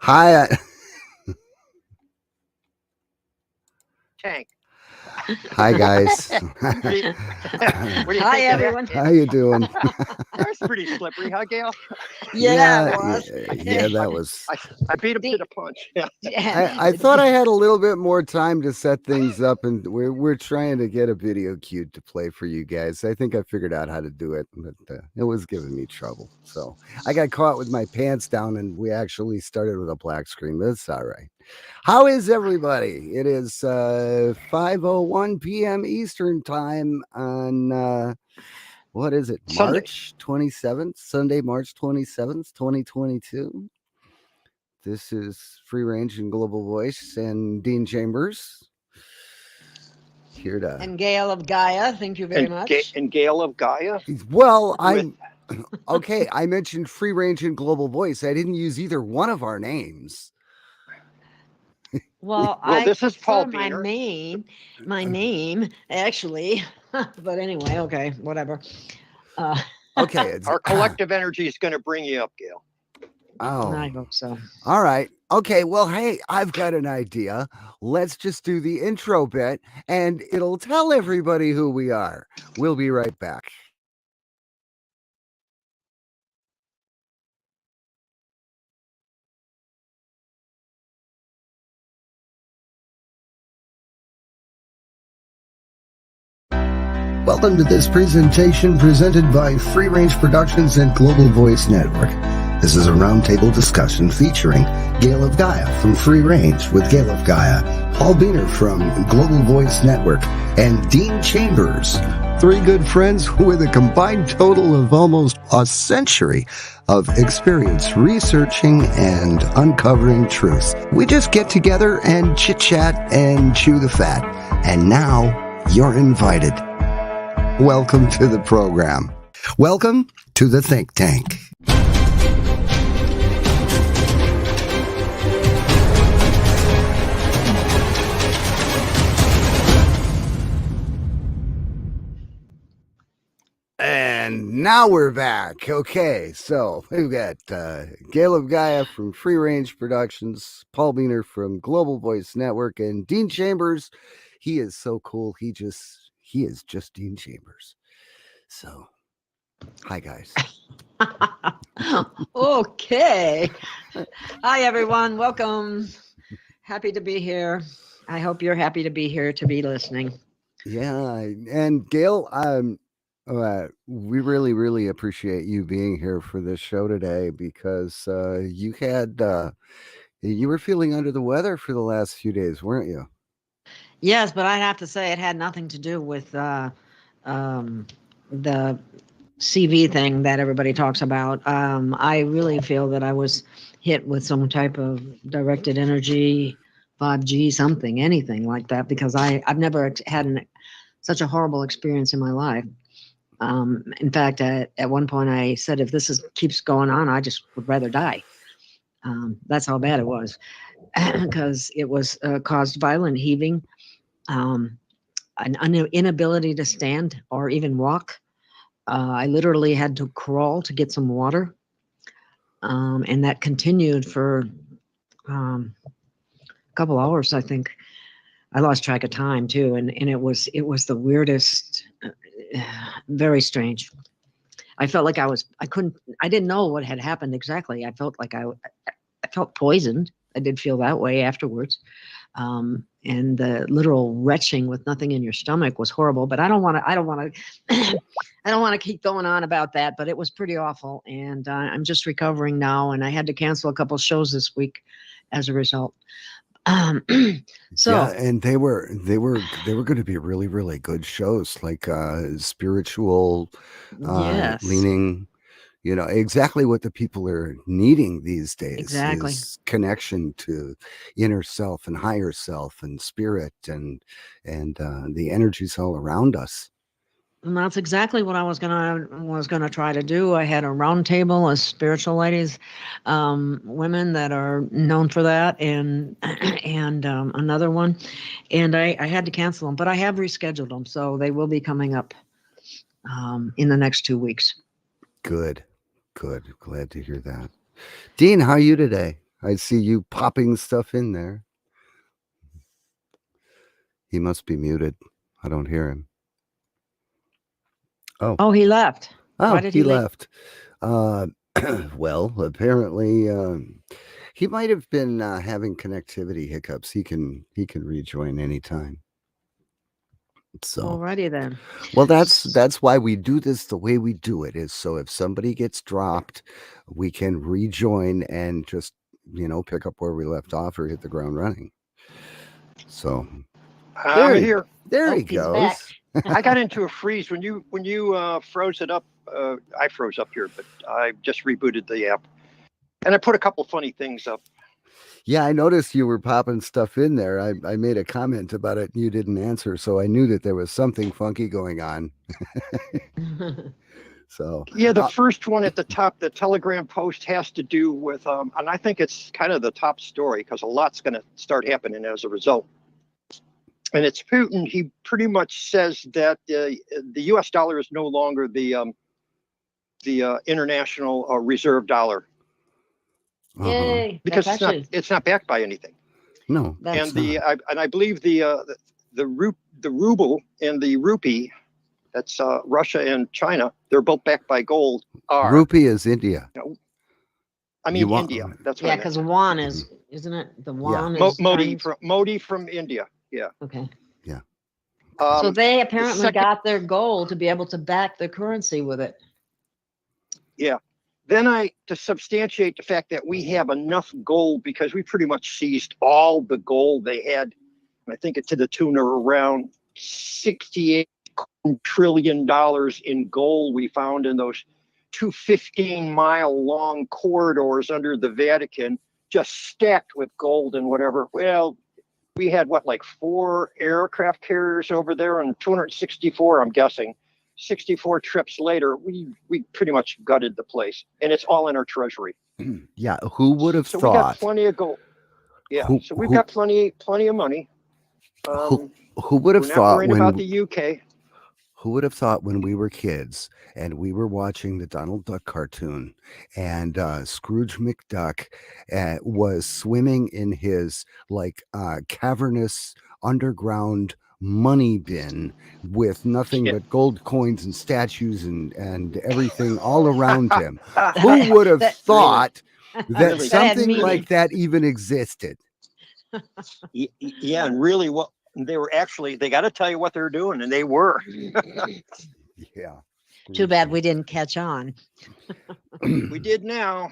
Hi, Tank. hi guys. What do you Hi, think of that? everyone. How you doing? That was pretty slippery, huh, Gail? Yeah, Yeah, it was. yeah, that was. I beat him to the punch. Yeah. I thought I had a little bit more time to set things up, and we're trying to get a video cue to play for you guys. I think I figured out how to do it, but it was giving me trouble. So I got caught with my pants down, and we actually started with a black screen. But it's all right. How is everybody? It is 5:01 p.m. Eastern time on what is it? Sunday. March 27th, Sunday, March 27th, 2022. This is Free Range and Global Voice and Dean Chambers here to. And Gail of Gaia, thank you very much. And Gail of Gaia. Well, With- I'm okay. I mentioned Free Range and Global Voice. I didn't use either one of our names. Well, this is Paul prefer Beaner. my name, actually. But anyway, okay, whatever. Okay. Our collective energy is going to bring you up, Gail. I Oh, hope so. all right. Okay. Well, hey, I've got an idea. Let's just do the intro bit and it'll tell everybody who we are. We'll be right back. Welcome to this presentation presented by Free Range Productions and Global Voice Network. This is a roundtable discussion featuring Gail of Gaia from Free Range with Gail of Gaia, Paul Beaner from Global Voice Network, and Dean Chambers, three good friends with a combined total of almost a century of experience researching and uncovering truth. We just get together and chit-chat and chew the fat. And now you're invited. Welcome to the program. Welcome to the Think Tank. And now we're back. Okay, so we've got Gail of Gaia from Free Range Productions, Paul Beaner from Global Voice Network, and Dean Chambers. He is so cool. He is just Dean Chambers. So, hi guys. Okay. Hi, everyone. Welcome. Happy to be here. I hope you're happy to be here to be listening. Yeah, and Gail, we really appreciate you being here for this show today because you were feeling under the weather for the last few days, weren't you? Yes, but I have to say it had nothing to do with the CV thing that everybody talks about. I really feel that I was hit with some type of directed energy, 5G, something, anything like that, because I've never had such a horrible experience in my life. In fact, at one point I said, if this keeps going on, I just would rather die. That's how bad it was, because it was caused violent heaving, an inability to stand or even walk. I literally had to crawl to get some water, and that continued for a couple hours, I think. I lost track of time too, and it was the weirdest, very strange. I felt like I didn't know what had happened exactly. I felt like I felt poisoned. I did feel that way afterwards. And the literal retching with nothing in your stomach was horrible, but I don't want to keep going on about that, but it was pretty awful. And I'm just recovering now. And I had to cancel a couple shows this week as a result. So yeah, and they were going to be really good shows, like spiritual yes, leaning, exactly what the people are needing these days. Exactly. Is connection to inner self and higher self and spirit and the energies all around us. And that's exactly what I was gonna try to do. I had a round table of spiritual ladies, women that are known for that, and another one, and I had to cancel them, but I have rescheduled them, so they will be coming up in the next 2 weeks. Good. Glad to hear that. Dean, how are you today? I see you popping stuff in there. He must be muted. I don't hear him. Oh, he left. Oh, Why did he he leave? left. Uh, well, apparently he might have been having connectivity hiccups. He can rejoin anytime. So, Alrighty then. well, that's why we do this the way we do it, is so if somebody gets dropped, we can rejoin and just pick up where we left off or hit the ground running. So I'm here. there Oh, he he's back. goes. I got into a freeze when you froze it up. I froze up here, but I just rebooted the app, and I put a couple funny things up. Yeah, I noticed you were popping stuff in there. I made a comment about it and you didn't answer, so I knew that there was something funky going on. So Yeah, the first one at the top, the Telegram post, has to do with, and I think it's kind of the top story because a lot's going to start happening as a result. And it's Putin. He pretty much says that the U.S. dollar is no longer the international reserve dollar Yay! because That's it's not backed by anything. No, That's And I believe the ruble and the rupee, that's Russia and China, they're both backed by gold. rupee is India. I mean India. That's what yeah, I meant. because yuan isn't it? The yuan is Modi from India. Yeah. Okay. Yeah. So they apparently second- got their gold to be able to back their currency with it. Yeah. Then to substantiate the fact that we have enough gold because we pretty much seized all the gold they had. I think it's to the tune of around $68 trillion in gold we found in those 2 15-mile long corridors under the Vatican, just stacked with gold and whatever. Well, we had like 4 aircraft carriers over there and 264, I'm guessing. 64 trips later, we pretty much gutted the place, and it's all in our treasury. Yeah, who would have so thought? We got plenty of gold. Yeah, so we've got plenty of money. Who would have we're not thought worrying about the UK? Who would have thought when we were kids and we were watching the Donald Duck cartoon and Scrooge McDuck was swimming in his cavernous underground money bin with nothing but gold coins and statues and everything all around him? Who would have thought that something like that even existed? Yeah, and really they were actually, they got to tell you what they're doing, and they were. Yeah. Too bad we didn't catch on. We did now.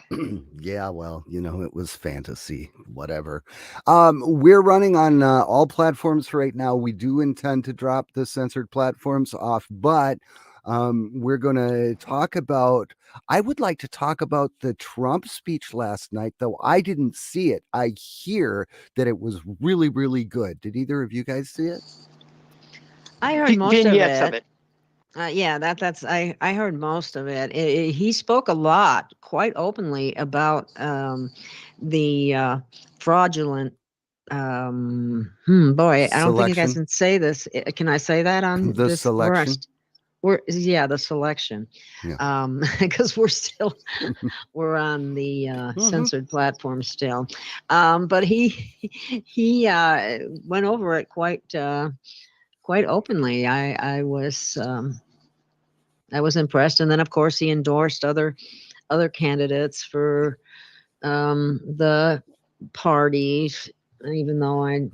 Yeah, well, it was fantasy, whatever. We're running on all platforms right now. We do intend to drop the censored platforms off, but we're going to talk about, I would like to talk about the Trump speech last night, though I didn't see it. I hear that it was really, really good. Did either of you guys see it? I heard most of it. Yeah, that's I heard most of it. He spoke a lot, quite openly, about the fraudulent. Boy, I don't think you guys can say this. Can I say that on the this? selection? The selection. Yeah. Because we're on the censored platform still. But he went over it quite openly. I was impressed, and then of course he endorsed other candidates for the parties, even though I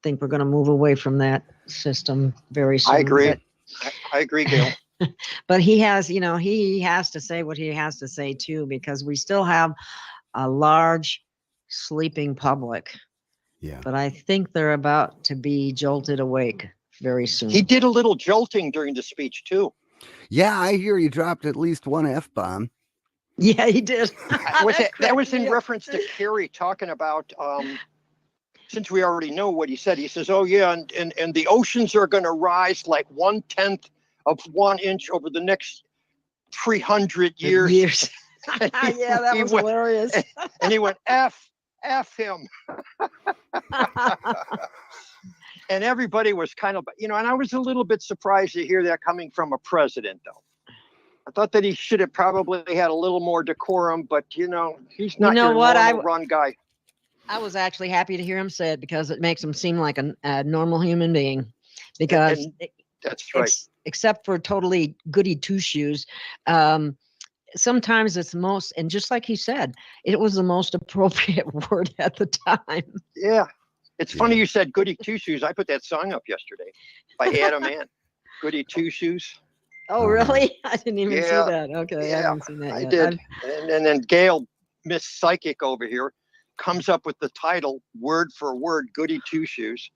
think we're going to move away from that system very soon. I agree. I agree, Gail. But he has, he has to say what he has to say too, because we still have a large sleeping public. Yeah. But I think they're about to be jolted awake very soon. He did a little jolting during the speech too. Yeah, I hear he dropped at least one F-bomb. Yeah, he did. That was in reference to Kerry talking about, since we already know what he said, he says, oh yeah, and the oceans are going to rise like 1/10 of 1 inch over the next 300 years. Yeah, that was hilarious. And he went, F him. And everybody was kind of, and I was a little bit surprised to hear that coming from a president, though. I thought that he should have probably had a little more decorum, but he's not your normal run guy. I was actually happy to hear him say it because it makes him seem like a normal human being. Because And that's right. except for totally goody two shoes, sometimes it's most, and just like he said, it was the most appropriate word at the time. Yeah. It's funny Yeah. you said Goody Two Shoes. I put that song up yesterday by Adam Ant. Goody Two Shoes. Oh, really? I didn't even see Yeah. that. Okay, I Yeah, haven't seen that I yet. did. And then Gail, Miss Psychic over here, comes up with the title word for word, Goody Two Shoes.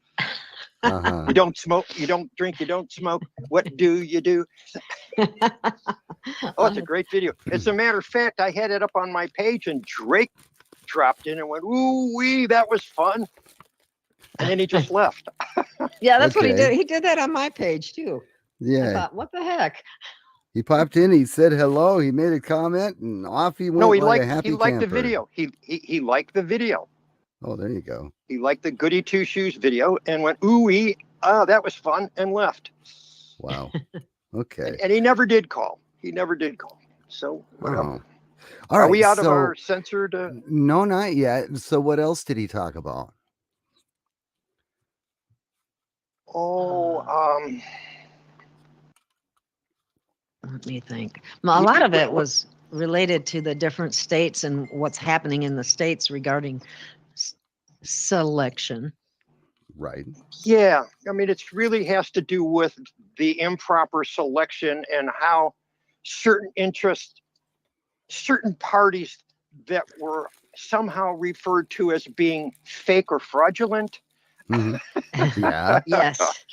Uh-huh. You don't smoke, you don't drink, you don't smoke. What do you do? Oh, it's a great video. As a matter of fact, I had it up on my page and Drake dropped in and went, ooh wee, that was fun. And then he just left. Yeah, that's what he Okay. did. He did that on my page too. I Yeah. thought, what the heck? He popped in, he said hello, he made a comment, and off he went No, he like a liked happy he liked the camper. video. He liked the video. Oh, there you go. He liked the Goody Two Shoes video and went, ooh wee, that was fun, and left. Wow. Okay. And he never did call. He never did call. So whatever. Oh. All Are right. we out of so, our censored? no, not yet. So what else did he talk about? Oh, Let me think. Well, a lot of it was related to the different states and what's happening in the states regarding selection. Right. yeah. I mean, it really has to do with the improper selection and how certain interests, certain parties that were somehow referred to as being fake or fraudulent, Mhm. Yeah. Yes.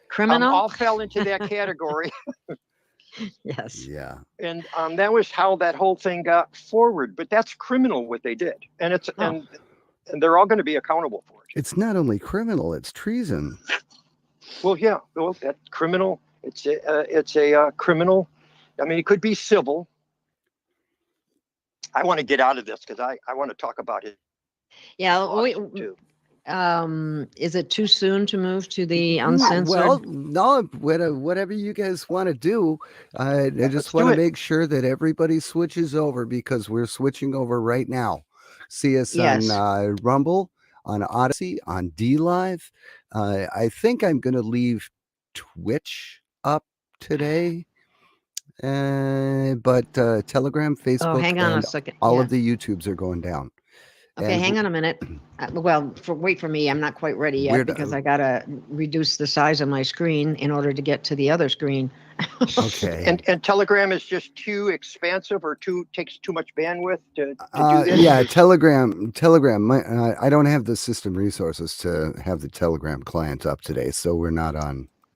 Criminal. all fell into that category. Yes. Yeah. And that was how that whole thing got forward. But that's criminal what they did, and it's Oh. and they're all going to be accountable for it. It's not only criminal, it's treason. Well, yeah, well, that criminal. It's a criminal. I mean, it could be civil. I want to get out of this because I want to talk about it. Yeah. Lawsuit, too. Is it too soon to move to the Mm, uncensored? Well, no, whatever you guys want to do. I let's just do want to it. make sure that everybody switches over because we're switching over right now. See us Yes. on Rumble, on Odyssey, on D Live. I think I'm going to leave Twitch up today. But Telegram, Oh, Facebook, hang on a and second. all Yeah. of the YouTubes are going down. Okay, And hang on a minute. Well, wait for me. I'm not quite ready yet We're- because I gotta reduce the size of my screen in order to get to the other screen. Okay. And Telegram is just too expansive or takes too much bandwidth to do this. Yeah, Telegram. I don't have the system resources to have the Telegram client up today, so we're not on